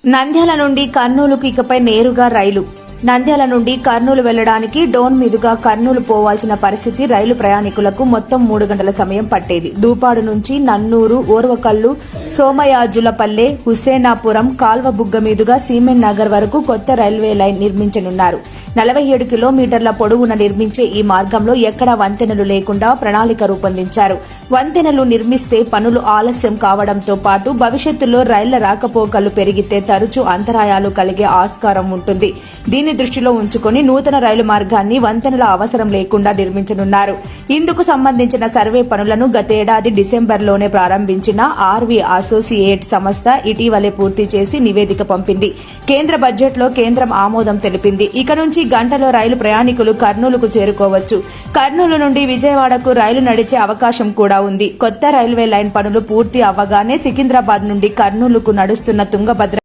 నంద్యాల నుండి కర్నూలుకు ఇకపై నేరుగా రైలు. నంద్యాల నుండి కర్నూలు వెళ్లడానికి డోన్ మీదుగా కర్నూలు పోవాల్సిన పరిస్థితి రైలు ప్రయాణికులకు మొత్తం 3 గంటల సమయం పట్టేది. దూపాడు నుంచి నన్నూరు, ఓర్వకల్లు, సోమయాజులపల్లె, హుస్సేనాపురం, కాల్వబుగ్గ మీదుగా సీమెన్ నగర్ వరకు కొత్త రైల్వే లైన్ నిర్మించనున్నారు. 47 కిలోమీటర్ల పొడవున నిర్మించే ఈ మార్గంలో ఎక్కడా వంతెనలు లేకుండా ప్రణాళిక రూపొందించారు. వంతెనలు నిర్మిస్తే పనులు ఆలస్యం కావడంతో పాటు భవిష్యత్తులో రైళ్ల రాకపోకలు పెరిగితే తరచూ అంతరాయాలు కలిగే ఆస్కారం ఉంటుంది. దీన్ని దృష్టిలో ఉంచుకుని నూతన రైలు మార్గాన్ని వంతెనల అవసరం లేకుండా నిర్మించనున్నారు. ఇందుకు సంబంధించిన సర్వే పనులను గతేడాది డిసెంబర్లోనే ప్రారంభించిన ఆర్వీ అసోసియేట్ సంస్థ ఇటీవలే పూర్తి చేసి నివేదిక పంపింది. కేంద్ర బడ్జెట్లో కేంద్రం ఆమోదం తెలిపింది. ఇక నుంచి గంటలో రైలు ప్రయాణికులు కర్నూలుకు చేరుకోవచ్చు. కర్నూలు నుండి విజయవాడకు రైలు నడిచే అవకాశం కూడా ఉంది. కొత్త రైల్వే లైన్ పనులు పూర్తి అవ్వగానే సికింద్రాబాద్ నుండి కర్నూలుకు నడుస్తున్న తుంగభద్ర